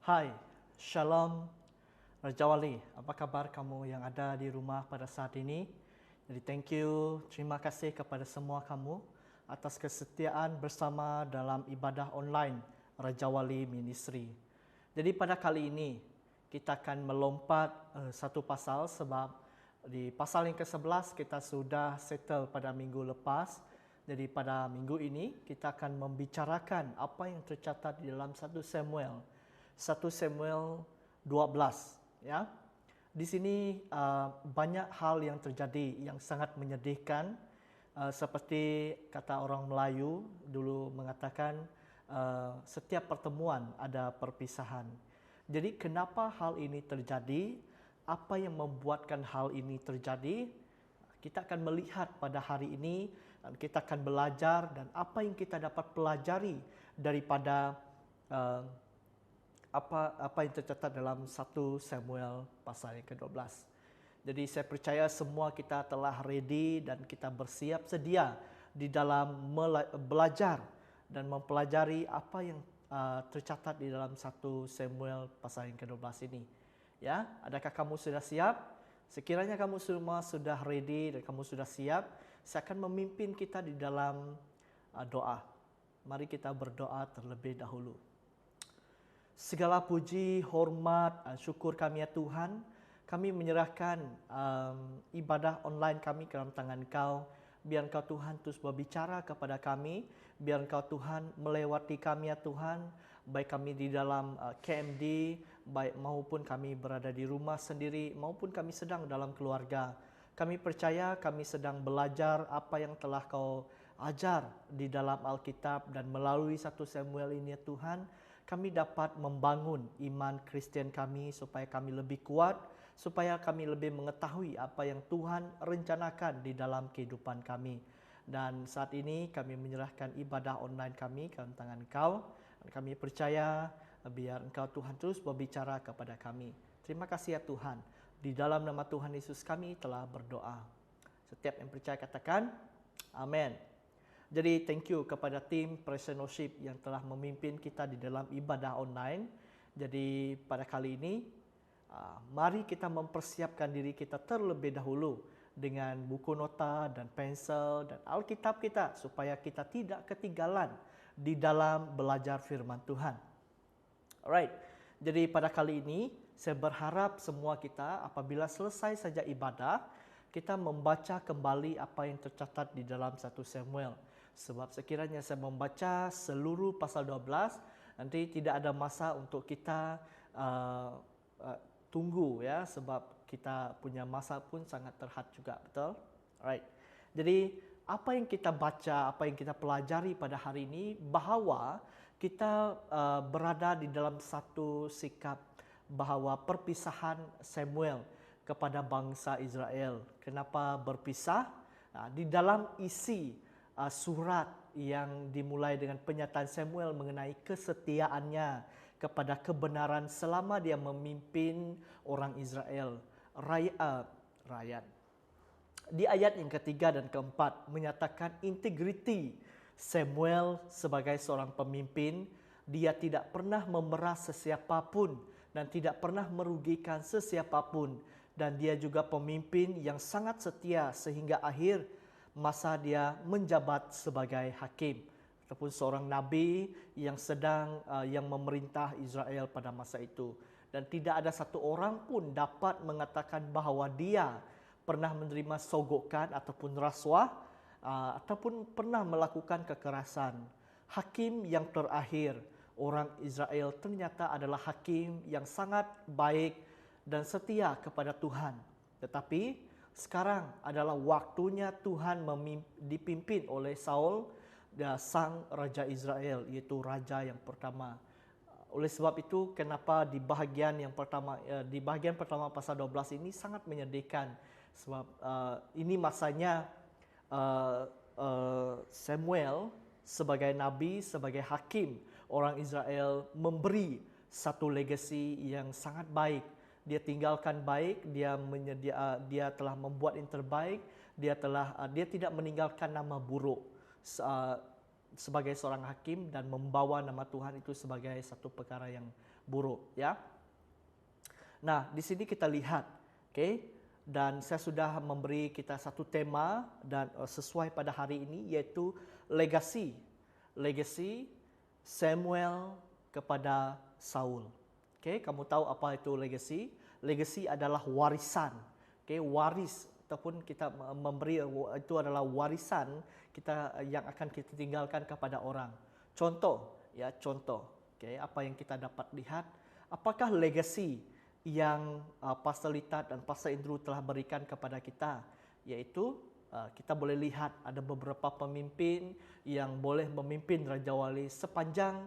Hai, Shalom Raja Wali. Apa kabar kamu yang ada di rumah pada saat ini? Jadi terima kasih kepada semua kamu atas kesetiaan bersama dalam ibadah online Raja Wali Ministry. Jadi pada kali ini kita akan melompat satu pasal sebab di pasal yang ke-11 kita sudah settle pada minggu lepas. Jadi pada minggu ini kita akan membicarakan apa yang tercatat di dalam 1 Samuel 12, ya. Di sini banyak hal yang terjadi yang sangat menyedihkan, seperti kata orang Melayu dulu mengatakan setiap pertemuan ada perpisahan. Jadi kenapa hal ini terjadi? Apa yang membuatkan hal ini terjadi? Kita akan melihat pada hari ini dan kita akan belajar dan apa yang kita dapat pelajari daripada apa yang tercatat dalam 1 Samuel pasal yang ke-12. Jadi saya percaya semua kita telah ready dan kita bersiap sedia di dalam belajar dan mempelajari apa yang tercatat di dalam 1 Samuel pasal yang ke-12 ini. Ya, adakah kamu sudah siap? Sekiranya kamu semua sudah ready dan kamu sudah siap, saya akan memimpin kita di dalam doa. Mari kita berdoa terlebih dahulu. Segala puji, hormat, syukur kami ya Tuhan, kami menyerahkan ibadah online kami ke dalam tangan Kau. Biar Engkau Tuhan terus berbicara kepada kami, biar Engkau Tuhan melewati kami ya Tuhan, baik kami di dalam KMD, baik maupun kami berada di rumah sendiri, maupun kami sedang dalam keluarga. Kami percaya kami sedang belajar apa yang telah Kau ajar di dalam Alkitab, dan melalui 1 Samuel ini ya Tuhan, kami dapat membangun iman Kristian kami supaya kami lebih kuat, supaya kami lebih mengetahui apa yang Tuhan rencanakan di dalam kehidupan kami. Dan saat ini kami menyerahkan ibadah online kami ke dalam tangan Kau. Dan kami percaya biar Engkau Tuhan terus berbicara kepada kami. Terima kasih ya Tuhan. Di dalam nama Tuhan Yesus kami telah berdoa. Setiap yang percaya katakan, amin. Jadi thank you kepada tim Present Worship yang telah memimpin kita di dalam ibadah online. Jadi pada kali ini, mari kita mempersiapkan diri kita terlebih dahulu dengan buku nota dan pensel dan Alkitab kita supaya kita tidak ketinggalan di dalam belajar firman Tuhan. Alright, jadi pada kali ini saya berharap semua kita apabila selesai saja ibadah, kita membaca kembali apa yang tercatat di dalam 1 Samuel. Sebab sekiranya saya membaca seluruh pasal 12, nanti tidak ada masa untuk kita tunggu ya, sebab kita punya masa pun sangat terhad juga, betul? Alright. Jadi apa yang kita baca, apa yang kita pelajari pada hari ini, bahawa kita berada di dalam satu sikap bahawa perpisahan Samuel kepada bangsa Israel. Kenapa berpisah? Di dalam isi surat yang dimulai dengan penyataan Samuel mengenai kesetiaannya kepada kebenaran selama dia memimpin orang Israel, rakyat. Di ayat yang ketiga dan keempat menyatakan integriti Samuel sebagai seorang pemimpin. Dia tidak pernah memeras sesiapapun dan tidak pernah merugikan sesiapapun. Dan dia juga pemimpin yang sangat setia sehingga akhir masa dia menjabat sebagai hakim ataupun seorang nabi yang sedang yang memerintah Israel pada masa itu. Dan tidak ada satu orang pun dapat mengatakan bahawa dia pernah menerima sogokan ataupun rasuah ataupun pernah melakukan kekerasan. Hakim yang terakhir, orang Israel ternyata adalah hakim yang sangat baik dan setia kepada Tuhan. Tetapi sekarang adalah waktunya Tuhan dipimpin oleh Saul, sang Raja Israel, iaitu Raja yang pertama. Oleh sebab itu, kenapa di bahagian pertama pasal 12 ini sangat menyedihkan. Sebab ini masanya Samuel sebagai nabi, sebagai hakim orang Israel memberi satu legasi yang sangat baik. Dia tinggalkan baik, dia telah membuat yang terbaik, dia tidak meninggalkan nama buruk sebagai seorang hakim dan membawa nama Tuhan itu sebagai satu perkara yang buruk, ya. Nah, di sini kita lihat, oke, dan saya sudah memberi kita satu tema dan sesuai pada hari ini, yaitu legasi Samuel kepada Saul. Oke, kamu tahu apa itu legasi? Legasi adalah warisan, oke, waris ataupun kita memberi, itu adalah warisan kita yang akan kita tinggalkan kepada orang. Contoh, oke, apa yang kita dapat lihat? Apakah legasi yang Pastor Lita dan Pastor Andrew telah berikan kepada kita, yaitu kita boleh lihat ada beberapa pemimpin yang boleh memimpin Raja Wali sepanjang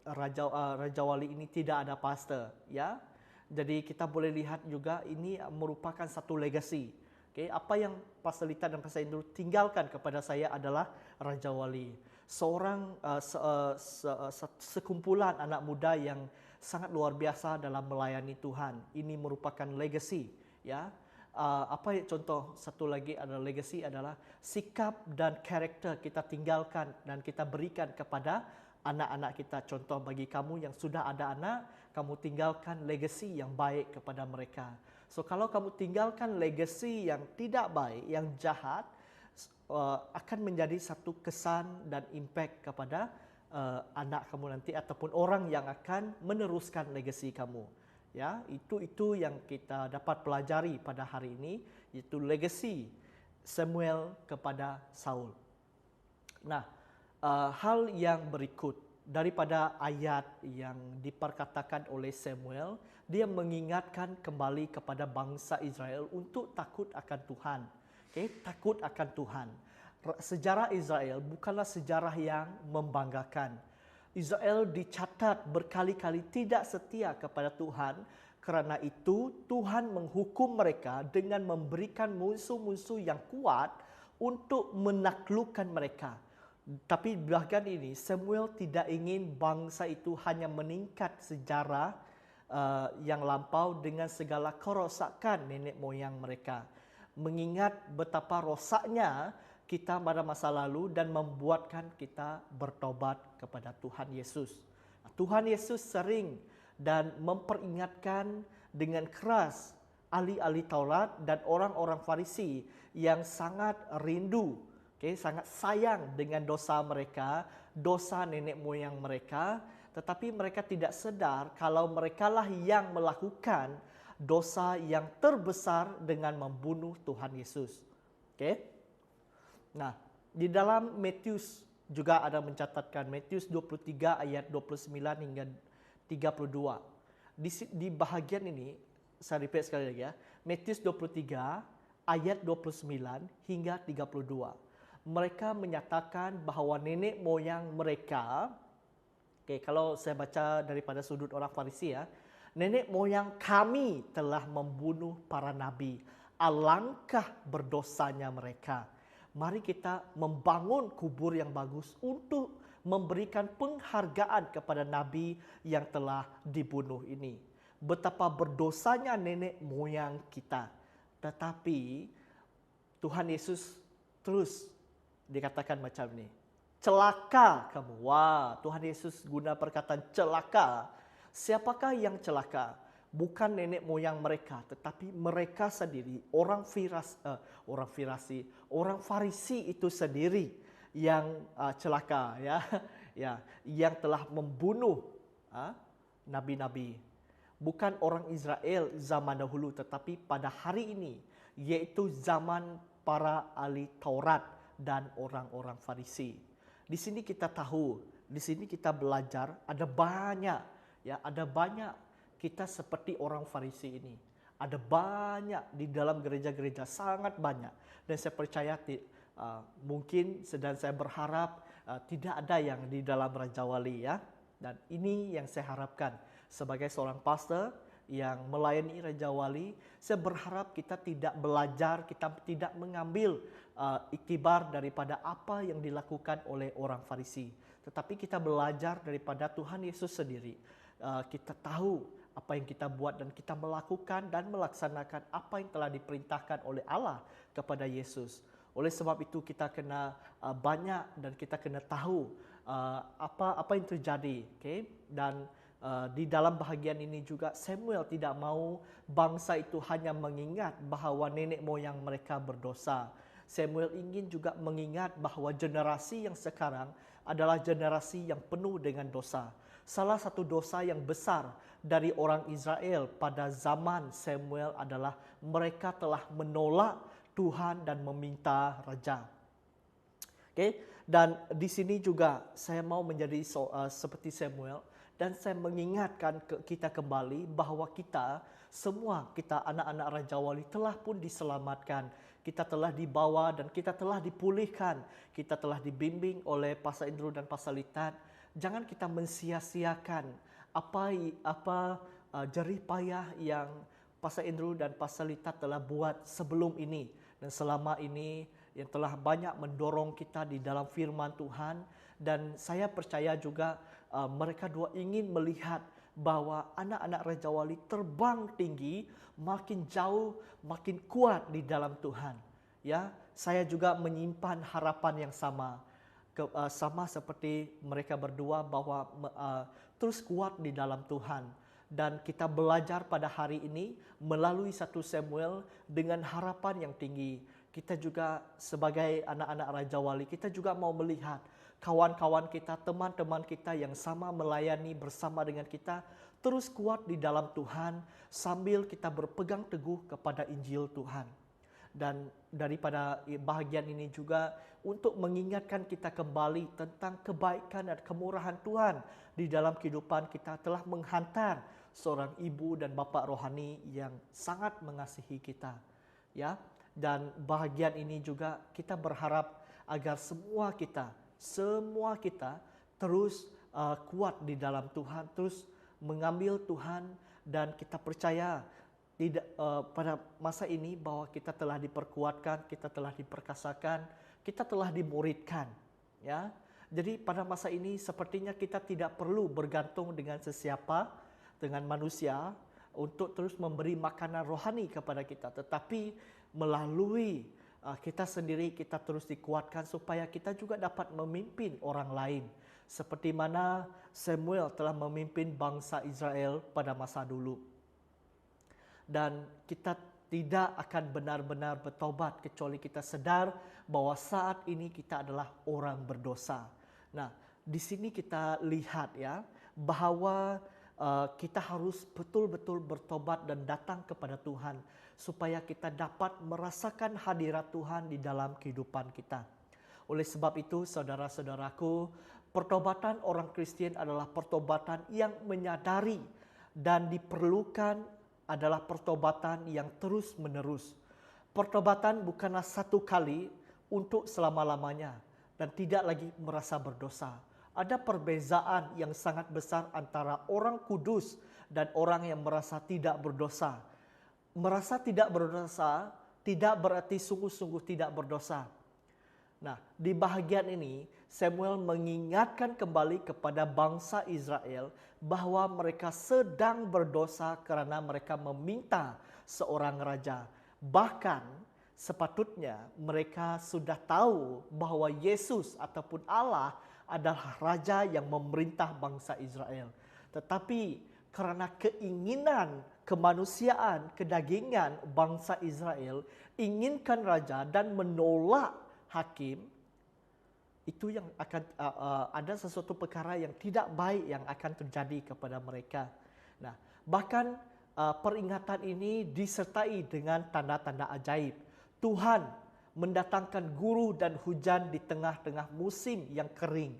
Raja Wali ini tidak ada pastor, ya. Jadi kita boleh lihat juga ini merupakan satu legasi. Okay, apa yang Pastor Lita dan Pastor Andrew tinggalkan kepada saya adalah Raja Wali, seorang sekumpulan anak muda yang sangat luar biasa dalam melayani Tuhan. Ini merupakan legacy, ya. Apa contoh satu lagi adalah legacy adalah sikap dan karakter kita tinggalkan dan kita berikan kepada anak-anak kita. Contoh bagi kamu yang sudah ada anak, kamu tinggalkan legacy yang baik kepada mereka. So kalau kamu tinggalkan legacy yang tidak baik, yang jahat, akan menjadi satu kesan dan impact kepada anak kamu nanti ataupun orang yang akan meneruskan legasi kamu, ya. Itu yang kita dapat pelajari pada hari ini, yaitu legasi Samuel kepada Saul. Nah, hal yang berikut daripada ayat yang diperkatakan oleh Samuel, dia mengingatkan kembali kepada bangsa Israel untuk takut akan Tuhan. Okay? Takut akan Tuhan. Sejarah Israel bukanlah sejarah yang membanggakan. Israel dicatat berkali-kali tidak setia kepada Tuhan. Kerana itu Tuhan menghukum mereka dengan memberikan musuh-musuh yang kuat untuk menaklukkan mereka. Tapi bahkan ini Samuel tidak ingin bangsa itu hanya meningkat sejarah yang lampau dengan segala kerosakan nenek moyang mereka. Mengingat betapa rosaknya kita pada masa lalu dan membuatkan kita bertobat kepada Tuhan Yesus. Tuhan Yesus sering dan memperingatkan dengan keras ahli-ahli Taurat dan orang-orang Farisi yang sangat rindu, sangat sayang dengan dosa mereka, dosa nenek moyang mereka, tetapi mereka tidak sedar kalau merekalah yang melakukan dosa yang terbesar dengan membunuh Tuhan Yesus. Nah, di dalam Matius juga ada mencatatkan, Matius 23 ayat 29 hingga 32. Di bahagian ini, saya repeat sekali lagi ya, Matius 23 ayat 29 hingga 32. Mereka menyatakan bahawa nenek moyang mereka, kalau saya baca daripada sudut orang Farisi ya, nenek moyang kami telah membunuh para nabi, alangkah berdosanya mereka. Mari kita membangun kubur yang bagus untuk memberikan penghargaan kepada nabi yang telah dibunuh ini. Betapa berdosanya nenek moyang kita. Tetapi Tuhan Yesus terus dikatakan macam ini. Celaka kamu. Wah, Tuhan Yesus guna perkataan celaka. Siapakah yang celaka? Bukan nenek moyang mereka, tetapi mereka sendiri, orang Farisi itu sendiri yang celaka, ya, yang telah membunuh nabi-nabi. Bukan orang Israel zaman dahulu, tetapi pada hari ini, yaitu zaman para ahli Taurat dan orang-orang Farisi. Di sini kita tahu, di sini kita belajar ada banyak kita seperti orang Farisi ini. Ada banyak di dalam gereja-gereja, sangat banyak. Dan saya percaya mungkin dan saya berharap tidak ada yang di dalam Raja Wali ya. Dan ini yang saya harapkan sebagai seorang pastor yang melayani Raja Wali. Saya berharap kita tidak belajar, kita tidak mengambil iktibar daripada apa yang dilakukan oleh orang Farisi. Tetapi kita belajar daripada Tuhan Yesus sendiri. Kita tahu apa yang kita buat dan kita melakukan dan melaksanakan apa yang telah diperintahkan oleh Allah kepada Yesus. Oleh sebab itu kita kena banyak dan kita kena tahu apa yang terjadi, dan Di dalam bahagian ini juga Samuel tidak mau bangsa itu hanya mengingat bahawa nenek moyang mereka berdosa. Samuel ingin juga mengingat bahawa generasi yang sekarang adalah generasi yang penuh dengan dosa. Salah satu dosa yang besar dari orang Israel pada zaman Samuel adalah mereka telah menolak Tuhan dan meminta raja. Okay? Dan di sini juga saya mau menjadi seperti Samuel, dan saya mengingatkan kita kembali bahawa kita semua, kita anak-anak Raja Wali telah pun diselamatkan. Kita telah dibawa dan kita telah dipulihkan. Kita telah dibimbing oleh Pastor Andrew dan Pastor Litan. Jangan kita mensia-siakan apa jerih payah yang Pastor Andrew dan Pastor Litan telah buat sebelum ini dan selama ini, yang telah banyak mendorong kita di dalam firman Tuhan. Dan saya percaya juga mereka dua ingin melihat bahwa anak-anak Raja Wali terbang tinggi, makin jauh, makin kuat di dalam Tuhan. Ya, saya juga menyimpan harapan yang sama, sama seperti mereka berdua, bahwa terus kuat di dalam Tuhan. Dan kita belajar pada hari ini melalui 1 Samuel dengan harapan yang tinggi. Kita juga sebagai anak-anak Raja Wali, kita juga mau melihat kawan-kawan kita, teman-teman kita yang sama melayani bersama dengan kita, terus kuat di dalam Tuhan sambil kita berpegang teguh kepada Injil Tuhan. Dan daripada bahagian ini juga untuk mengingatkan kita kembali tentang kebaikan dan kemurahan Tuhan di dalam kehidupan kita, telah menghantar seorang ibu dan bapa rohani yang sangat mengasihi kita. Ya, dan bahagian ini juga kita berharap agar semua kita terus kuat di dalam Tuhan, terus mengambil Tuhan, dan kita percaya pada masa ini bahwa kita telah diperkuatkan, kita telah diperkasakan, kita telah dimuridkan. Ya, jadi pada masa ini sepertinya kita tidak perlu bergantung dengan sesiapa, dengan manusia untuk terus memberi makanan rohani kepada kita, tetapi melalui kita sendiri kita terus dikuatkan supaya kita juga dapat memimpin orang lain. Seperti mana Samuel telah memimpin bangsa Israel pada masa dulu. Dan kita tidak akan benar-benar bertobat kecuali kita sadar bahwa saat ini kita adalah orang berdosa. Nah, di sini kita lihat ya bahwa kita harus betul-betul bertobat dan datang kepada Tuhan supaya kita dapat merasakan hadirat Tuhan di dalam kehidupan kita. Oleh sebab itu, saudara-saudaraku, pertobatan orang Kristen adalah pertobatan yang menyadari dan diperlukan adalah pertobatan yang terus-menerus. Pertobatan bukanlah satu kali untuk selama-lamanya dan tidak lagi merasa berdosa. Ada perbezaan yang sangat besar antara orang kudus dan orang yang merasa tidak berdosa. Merasa tidak berdosa tidak berarti sungguh-sungguh tidak berdosa. Nah, di bahagian ini Samuel mengingatkan kembali kepada bangsa Israel bahwa mereka sedang berdosa karena mereka meminta seorang raja. Bahkan sepatutnya mereka sudah tahu bahwa Yesus ataupun Allah adalah raja yang memerintah bangsa Israel. Tetapi karena keinginan kemanusiaan, kedagingan bangsa Israel inginkan raja dan menolak hakim, itu yang akan ada sesuatu perkara yang tidak baik yang akan terjadi kepada mereka. Nah, bahkan peringatan ini disertai dengan tanda-tanda ajaib. Tuhan mendatangkan guru dan hujan di tengah-tengah musim yang kering.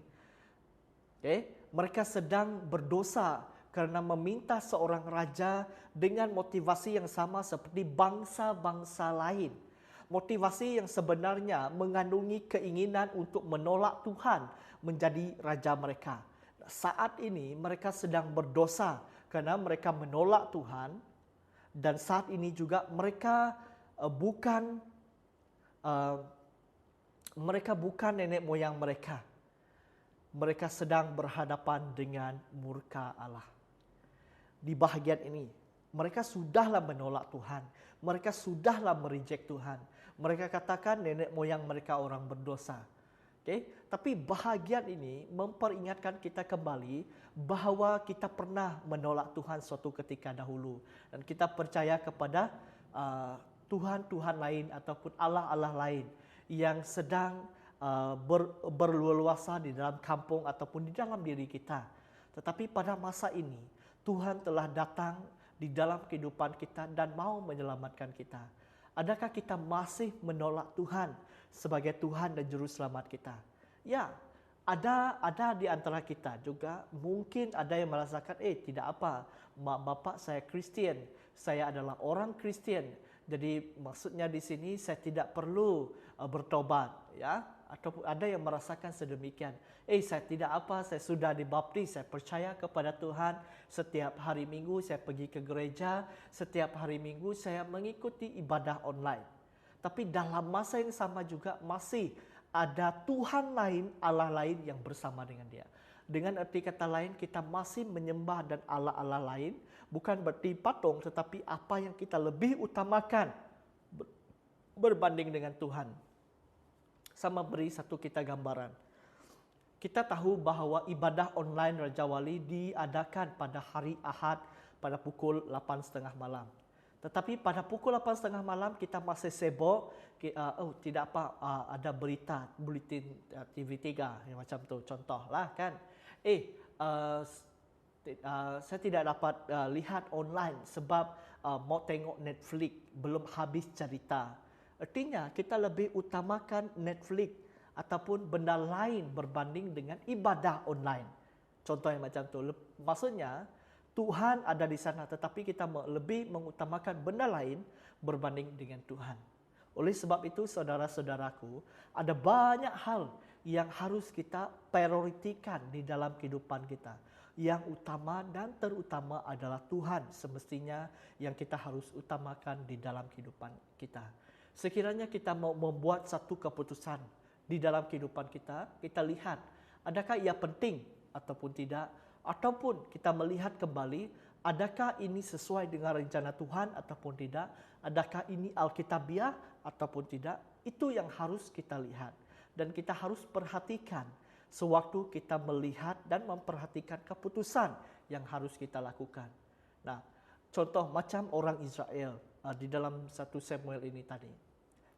Mereka sedang berdosa karena meminta seorang raja dengan motivasi yang sama seperti bangsa-bangsa lain. Motivasi yang sebenarnya mengandungi keinginan untuk menolak Tuhan menjadi raja mereka. Saat ini mereka sedang berdosa karena mereka menolak Tuhan, dan saat ini juga mereka bukan nenek moyang mereka. Mereka sedang berhadapan dengan murka Allah. Di bahagian ini, mereka sudahlah menolak Tuhan. Mereka sudahlah mereject Tuhan. Mereka katakan nenek moyang mereka orang berdosa. Okay? Tapi bahagian ini memperingatkan kita kembali bahawa kita pernah menolak Tuhan suatu ketika dahulu. Dan kita percaya kepada Tuhan-Tuhan lain ataupun Allah-Allah lain yang sedang berleluasa di dalam kampung ataupun di dalam diri kita. Tetapi pada masa ini, Tuhan telah datang di dalam kehidupan kita dan mau menyelamatkan kita. Adakah kita masih menolak Tuhan sebagai Tuhan dan Juru Selamat kita? Ya, ada di antara kita juga mungkin ada yang merasakan, tidak apa, mak bapak saya Kristian, saya adalah orang Kristian. Jadi maksudnya di sini saya tidak perlu bertobat, ya. Atau ada yang merasakan sedemikian. Saya tidak apa, saya sudah dibaptis, saya percaya kepada Tuhan. Setiap hari Minggu saya pergi ke gereja, setiap hari Minggu saya mengikuti ibadah online. Tapi dalam masa yang sama juga masih ada Tuhan lain, Allah lain yang bersama dengan dia. Dengan arti kata lain, kita masih menyembah dan Allah-Allah lain, bukan berarti patung, tetapi apa yang kita lebih utamakan berbanding dengan Tuhan. Sama beri satu kita gambaran. Kita tahu bahawa ibadah online Raja Wali diadakan pada hari Ahad pada pukul 8.30 malam. Tetapi pada pukul 8.30 malam kita masih sibuk, tidak apa, ada berita, buletin TV3 yang macam tu, contohlah kan. Saya tidak dapat lihat online sebab mau tengok Netflix, belum habis cerita. Artinya kita lebih utamakan Netflix ataupun benda lain berbanding dengan ibadah online. Contoh yang macam tu. Maksudnya Tuhan ada di sana tetapi kita lebih mengutamakan benda lain berbanding dengan Tuhan. Oleh sebab itu saudara-saudaraku, ada banyak hal yang harus kita prioritikan di dalam kehidupan kita. Yang utama dan terutama adalah Tuhan semestinya yang kita harus utamakan di dalam kehidupan kita. Sekiranya kita mau membuat satu keputusan di dalam kehidupan kita, kita lihat adakah ia penting ataupun tidak, ataupun kita melihat kembali adakah ini sesuai dengan rencana Tuhan ataupun tidak, adakah ini alkitabiah ataupun tidak, itu yang harus kita lihat. Dan kita harus perhatikan sewaktu kita melihat dan memperhatikan keputusan yang harus kita lakukan. Nah, contoh macam orang Israel di dalam 1 Samuel ini tadi.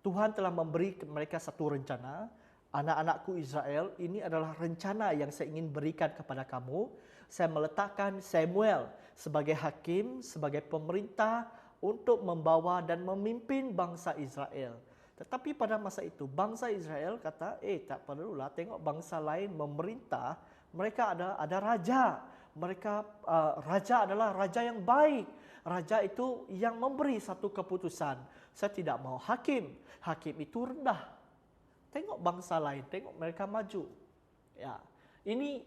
Tuhan telah memberi mereka satu rencana. Anak-anakku Israel, ini adalah rencana yang saya ingin berikan kepada kamu. Saya meletakkan Samuel sebagai hakim, sebagai pemerintah untuk membawa dan memimpin bangsa Israel. Tetapi pada masa itu, bangsa Israel kata, tak perlulah tengok bangsa lain memerintah. Mereka ada raja. Raja adalah raja yang baik. Raja itu yang memberi satu keputusan. Saya tidak mau hakim. Hakim itu rendah. Tengok bangsa lain, tengok mereka maju. Ya, ini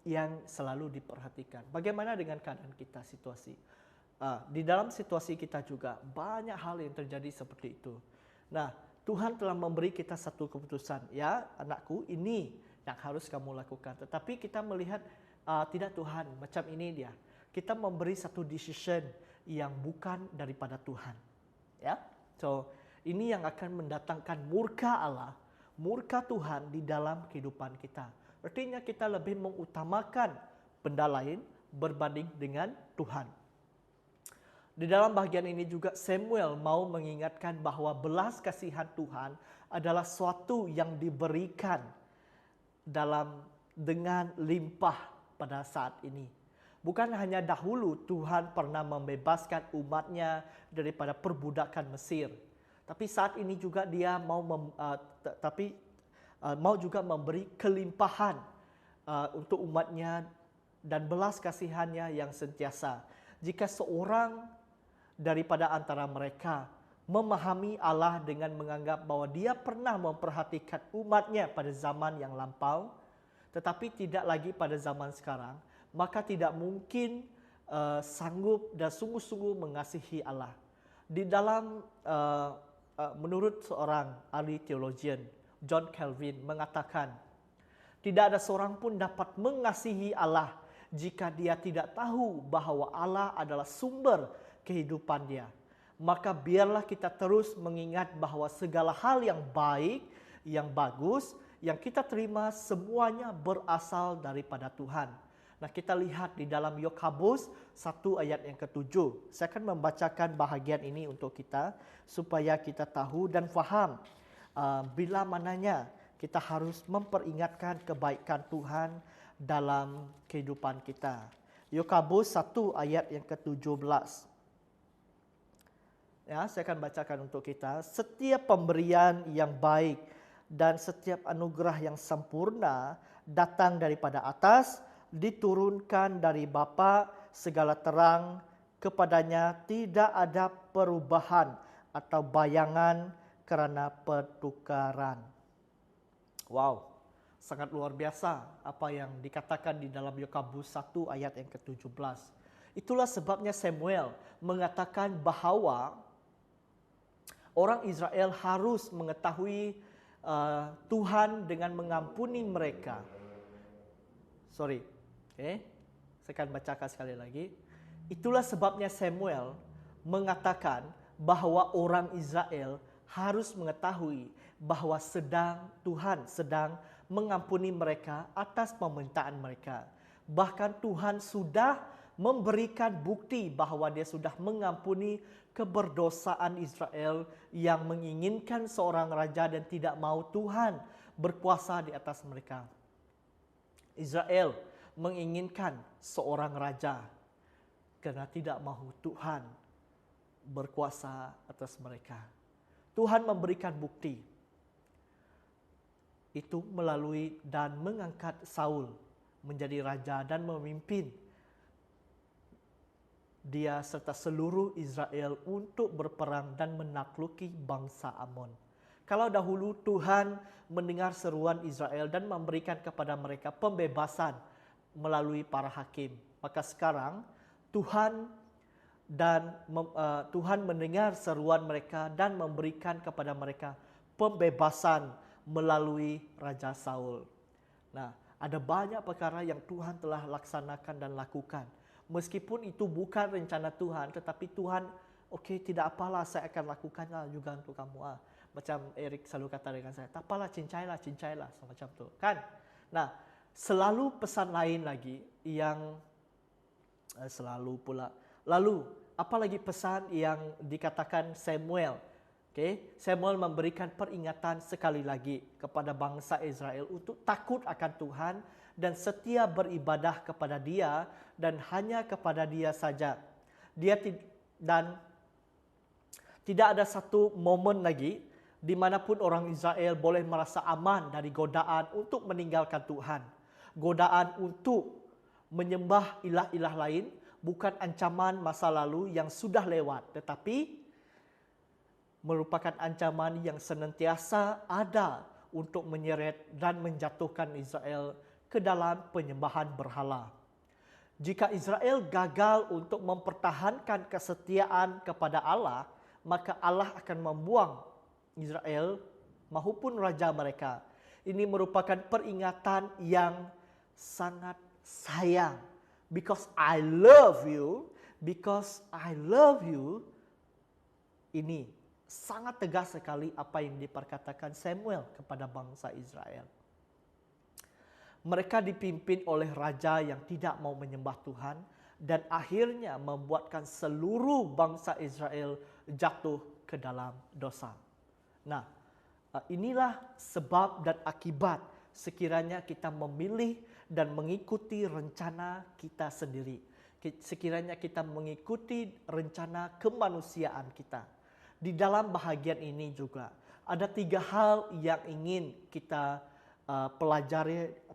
yang selalu diperhatikan. Bagaimana dengan keadaan kita, situasi? Di dalam situasi kita juga banyak hal yang terjadi seperti itu. Nah, Tuhan telah memberi kita satu keputusan. Ya, anakku, ini yang harus kamu lakukan. Tetapi kita melihat tidak Tuhan, macam ini dia. Kita memberi satu decision yang bukan daripada Tuhan. Ya, so ini yang akan mendatangkan murka Allah, murka Tuhan di dalam kehidupan kita. Artinya kita lebih mengutamakan benda lain berbanding dengan Tuhan. Di dalam bahagian ini juga Samuel mau mengingatkan bahawa belas kasihan Tuhan adalah suatu yang diberikan dengan limpah pada saat ini. Bukan hanya dahulu Tuhan pernah membebaskan umatnya daripada perbudakan Mesir. Tapi saat ini juga dia mau juga memberi kelimpahan untuk umatnya dan belas kasihannya yang sentiasa. Jika seorang daripada antara mereka memahami Allah dengan menganggap bahwa dia pernah memperhatikan umatnya pada zaman yang lampau, tetapi tidak lagi pada zaman sekarang, maka tidak mungkin sanggup dan sungguh-sungguh mengasihi Allah. Di dalam menurut seorang ahli theologian, John Calvin mengatakan, tidak ada seorang pun dapat mengasihi Allah jika dia tidak tahu bahawa Allah adalah sumber kehidupan dia. Maka biarlah kita terus mengingat bahawa segala hal yang baik, yang bagus, yang kita terima semuanya berasal daripada Tuhan. Nah, kita lihat di dalam Yakobus 1 ayat yang ke-7. Saya akan membacakan bahagian ini untuk kita supaya kita tahu dan faham bila mananya kita harus memperingatkan kebaikan Tuhan dalam kehidupan kita. Yakobus 1 ayat yang ke-17. Ya, saya akan bacakan untuk kita. Setiap pemberian yang baik dan setiap anugerah yang sempurna datang daripada atas, diturunkan dari Bapa segala terang, kepadanya tidak ada perubahan atau bayangan kerana pertukaran. Wow, sangat luar biasa apa yang dikatakan di dalam Yakobus 1 ayat yang ke-17. Itulah sebabnya Samuel mengatakan bahawa orang Israel harus mengetahui Tuhan dengan mengampuni mereka. Saya akan bacakan sekali lagi. Itulah sebabnya Samuel mengatakan bahawa orang Israel harus mengetahui bahawa Tuhan sedang mengampuni mereka atas permintaan mereka. Bahkan Tuhan sudah memberikan bukti bahawa dia sudah mengampuni keberdosaan Israel yang menginginkan seorang raja dan tidak mau Tuhan berkuasa di atas mereka. Israel menginginkan seorang raja kerana tidak mahu Tuhan berkuasa atas mereka. Tuhan memberikan bukti itu melalui dan mengangkat Saul menjadi raja dan memimpin dia serta seluruh Israel untuk berperang dan menakluki bangsa Amon. Kalau dahulu Tuhan mendengar seruan Israel dan memberikan kepada mereka pembebasan melalui para hakim, maka sekarang Tuhan mendengar seruan mereka dan memberikan kepada mereka pembebasan melalui Raja Saul. Nah, ada banyak perkara yang Tuhan telah laksanakan dan lakukan. Meskipun itu bukan rencana Tuhan, tetapi Tuhan, tidak apalah, saya akan lakukanlah juga untuk kamu. Macam Eric selalu kata dengan saya, tak apalah, cincailah, semacam tu, kan? Nah, selalu pesan lain lagi yang lalu apa lagi pesan yang dikatakan Samuel? Samuel memberikan peringatan sekali lagi kepada bangsa Israel untuk takut akan Tuhan dan setia beribadah kepada Dia dan hanya kepada Dia saja. Dan tidak ada satu momen lagi di manapun orang Israel boleh merasa aman dari godaan untuk meninggalkan Tuhan. Godaan untuk menyembah ilah-ilah lain bukan ancaman masa lalu yang sudah lewat, tetapi merupakan ancaman yang senantiasa ada untuk menyeret dan menjatuhkan Israel ke dalam penyembahan berhala. Jika Israel gagal untuk mempertahankan kesetiaan kepada Allah, maka Allah akan membuang Israel maupun raja mereka. Ini merupakan peringatan yang sangat sayang. Because I love you, ini sangat tegas sekali apa yang diperkatakan Samuel kepada bangsa Israel. Mereka dipimpin oleh raja yang tidak mau menyembah Tuhan dan akhirnya membuatkan seluruh bangsa Israel jatuh ke dalam dosa. Nah, inilah sebab dan akibat sekiranya kita memilih dan mengikuti rencana kita sendiri. Sekiranya kita mengikuti rencana kemanusiaan kita. Di dalam bahagian ini juga ada 3 hal yang ingin kita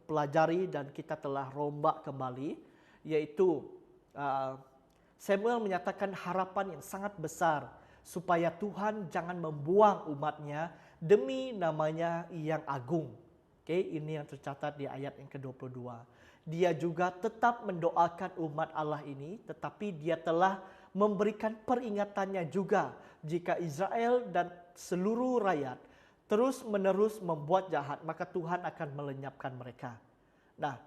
pelajari dan kita telah rombak kembali, yaitu Samuel menyatakan harapan yang sangat besar supaya Tuhan jangan membuang umatnya demi namanya yang agung. Ini yang tercatat di ayat yang ke-22. Dia juga tetap mendoakan umat Allah ini, tetapi dia telah memberikan peringatannya juga jika Israel dan seluruh rakyat terus-menerus membuat jahat, maka Tuhan akan melenyapkan mereka. Nah,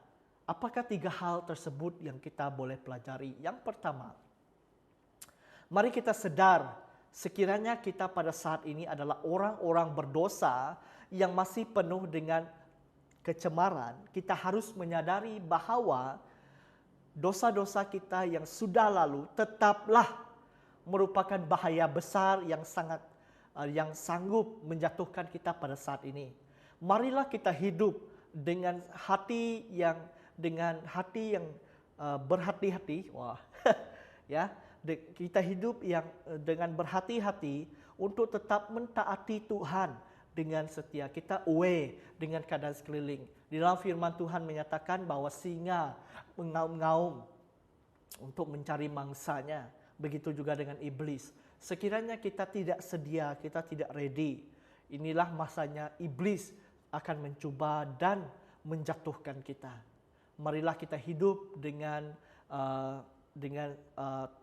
apakah 3 hal tersebut yang kita boleh pelajari? Yang pertama, mari kita sadar sekiranya kita pada saat ini adalah orang-orang berdosa yang masih penuh dengan kecemaran, kita harus menyadari bahwa dosa-dosa kita yang sudah lalu tetaplah merupakan bahaya besar yang sanggup menjatuhkan kita pada saat ini. Marilah kita hidup dengan hati yang berhati-hati. Wah, ya, kita hidup yang dengan berhati-hati untuk tetap mentaati Tuhan dengan setia. Kita aware dengan keadaan sekeliling. Di dalam firman Tuhan menyatakan bahwa singa mengaum-ngaum untuk mencari mangsanya. Begitu juga dengan iblis. Sekiranya kita tidak sedia, kita tidak ready, inilah masanya iblis akan mencuba dan menjatuhkan kita. Marilah kita hidup dengan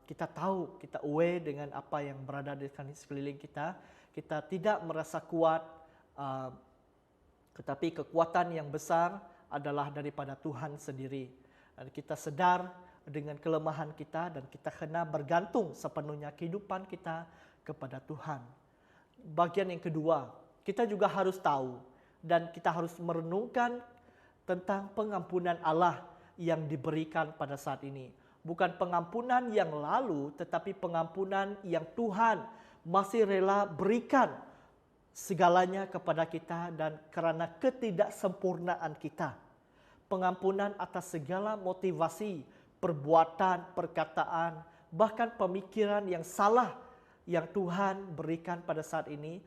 kita tahu, kita aware dengan apa yang berada di sekeliling kita. Kita tidak merasa kuat, tetapi kekuatan yang besar adalah daripada Tuhan sendiri. Dan kita sedar dengan kelemahan kita dan kita kena bergantung sepenuhnya kehidupan kita kepada Tuhan. Bagian yang kedua, kita juga harus tahu dan kita harus merenungkan tentang pengampunan Allah yang diberikan pada saat ini. Bukan pengampunan yang lalu, tetapi pengampunan yang Tuhan masih rela berikan segalanya kepada kita dan karena ketidaksempurnaan kita. Pengampunan atas segala motivasi, perbuatan, perkataan, bahkan pemikiran yang salah yang Tuhan berikan pada saat ini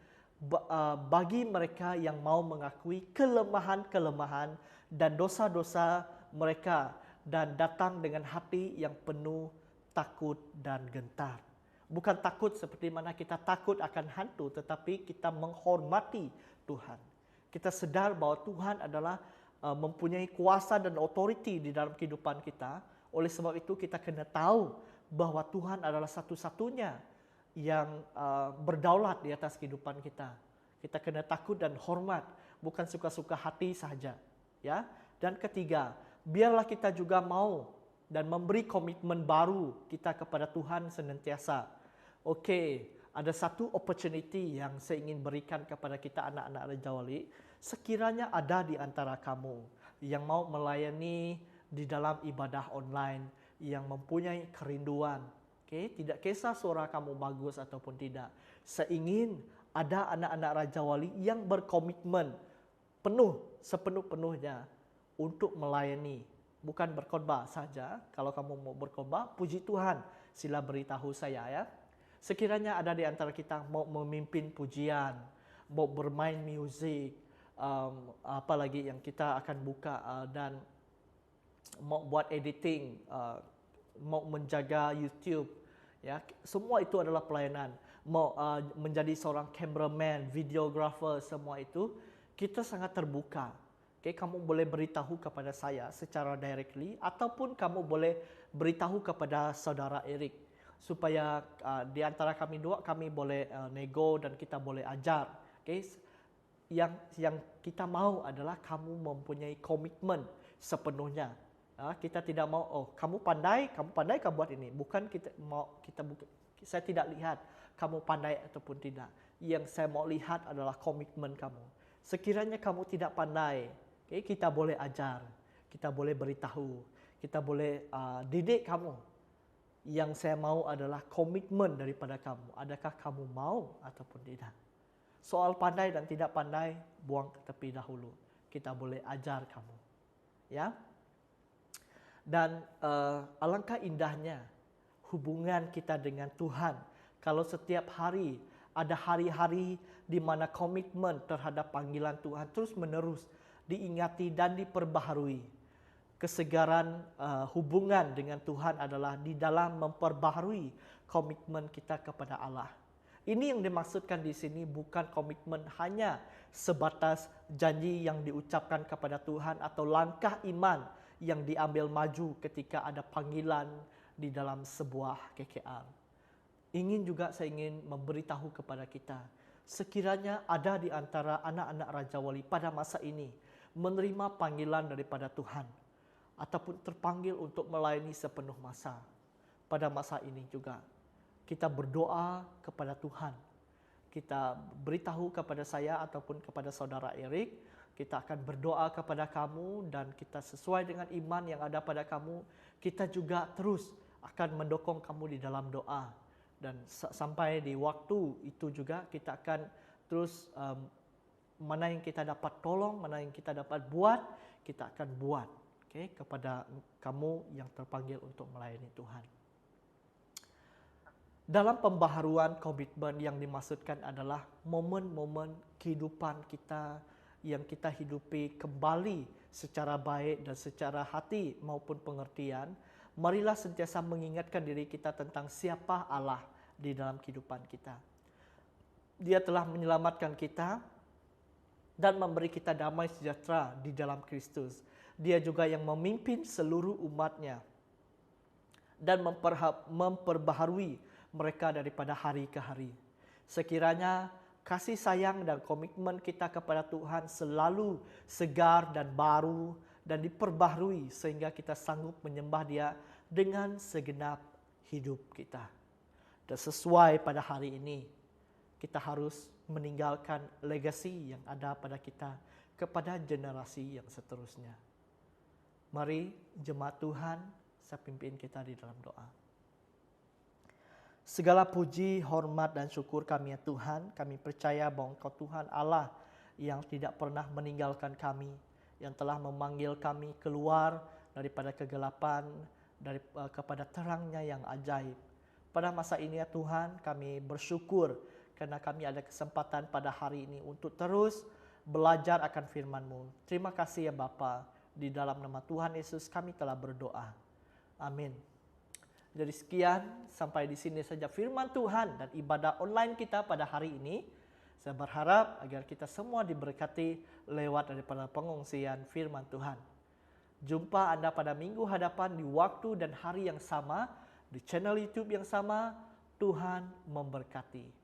bagi mereka yang mau mengakui kelemahan-kelemahan dan dosa-dosa mereka dan datang dengan hati yang penuh takut dan gentar. Bukan takut seperti mana kita takut akan hantu, tetapi kita menghormati Tuhan. Kita sadar bahwa Tuhan adalah mempunyai kuasa dan otoriti di dalam kehidupan kita. Oleh sebab itu kita kena tahu bahwa Tuhan adalah satu-satunya yang berdaulat di atas kehidupan kita. Kita kena takut dan hormat, bukan suka-suka hati saja. Ya. Dan ketiga, biarlah kita juga mau dan memberi komitmen baru kita kepada Tuhan senantiasa. Okey, ada satu opportunity yang saya ingin berikan kepada kita anak-anak Raja Wali. Sekiranya ada di antara kamu yang mau melayani di dalam ibadah online, yang mempunyai kerinduan, tidak kisah suara kamu bagus ataupun tidak. Saya ingin ada anak-anak Raja Wali yang berkomitmen penuh, sepenuh-penuhnya untuk melayani. Bukan berkhotbah saja. Kalau kamu mau berkhotbah, puji Tuhan, sila beritahu saya ya. Sekiranya ada di antara kita mau memimpin pujian, mau bermain muzik, apalagi yang kita akan buka dan mau buat editing, mau menjaga YouTube, ya, semua itu adalah pelayanan. Mau menjadi seorang cameraman, videographer, semua itu kita sangat terbuka. Kamu boleh beritahu kepada saya secara directly ataupun kamu boleh beritahu kepada saudara Eric supaya di antara kami dua kami boleh nego dan kita boleh ajar. Yang kita mau adalah kamu mempunyai komitmen sepenuhnya. Kita tidak mau, kamu pandai kamu buat ini. Bukan saya tidak lihat kamu pandai ataupun tidak. Yang saya mau lihat adalah komitmen kamu. Sekiranya kamu tidak pandai, kita boleh ajar, kita boleh beritahu, kita boleh didik kamu. Yang saya mau adalah komitmen daripada kamu. Adakah kamu mau ataupun tidak? Soal pandai dan tidak pandai, buang ke tepi dahulu. Kita boleh ajar kamu. Ya. Dan alangkah indahnya hubungan kita dengan Tuhan. Kalau setiap hari ada hari-hari di mana komitmen terhadap panggilan Tuhan terus menerus diingati dan diperbaharui. Kesegaran hubungan dengan Tuhan adalah di dalam memperbaharui komitmen kita kepada Allah. Ini yang dimaksudkan di sini bukan komitmen hanya sebatas janji yang diucapkan kepada Tuhan atau langkah iman yang diambil maju ketika ada panggilan di dalam sebuah KKR. Saya ingin memberitahu kepada kita, sekiranya ada di antara anak-anak Raja Wali pada masa ini menerima panggilan daripada Tuhan ataupun terpanggil untuk melayani sepenuh masa. Pada masa ini juga kita berdoa kepada Tuhan. Kita beritahu kepada saya ataupun kepada saudara Eric, kita akan berdoa kepada kamu dan kita sesuai dengan iman yang ada pada kamu, kita juga terus akan mendukung kamu di dalam doa. Dan sampai di waktu itu juga kita akan terus mana yang kita dapat tolong, mana yang kita dapat buat, kita akan buat. Okay, kepada kamu yang terpanggil untuk melayani Tuhan. Dalam pembaharuan komitmen yang dimaksudkan adalah momen-momen kehidupan kita yang kita hidupi kembali secara baik dan secara hati maupun pengertian. Marilah sentiasa mengingatkan diri kita tentang siapa Allah di dalam kehidupan kita. Dia telah menyelamatkan kita dan memberi kita damai sejahtera di dalam Kristus. Dia juga yang memimpin seluruh umatnya dan memperbaharui mereka daripada hari ke hari. Sekiranya kasih sayang dan komitmen kita kepada Tuhan selalu segar dan baru dan diperbaharui sehingga kita sanggup menyembah Dia dengan segenap hidup kita. Dan sesuai pada hari ini, kita harus meninggalkan legasi yang ada pada kita kepada generasi yang seterusnya. Mari jemaat Tuhan, saya pimpin kita di dalam doa. Segala puji, hormat dan syukur kami ya Tuhan, kami percaya bahwa Engkau Tuhan Allah yang tidak pernah meninggalkan kami, yang telah memanggil kami keluar daripada kegelapan, kepada terangnya yang ajaib. Pada masa ini ya Tuhan, kami bersyukur karena kami ada kesempatan pada hari ini untuk terus belajar akan firman-Mu. Terima kasih ya Bapa. Di dalam nama Tuhan Yesus kami telah berdoa. Amin. Jadi sekian, sampai di sini saja firman Tuhan dan ibadah online kita pada hari ini. Saya berharap agar kita semua diberkati lewat daripada pengungsian firman Tuhan. Jumpa Anda pada minggu hadapan di waktu dan hari yang sama, di channel YouTube yang sama. Tuhan memberkati.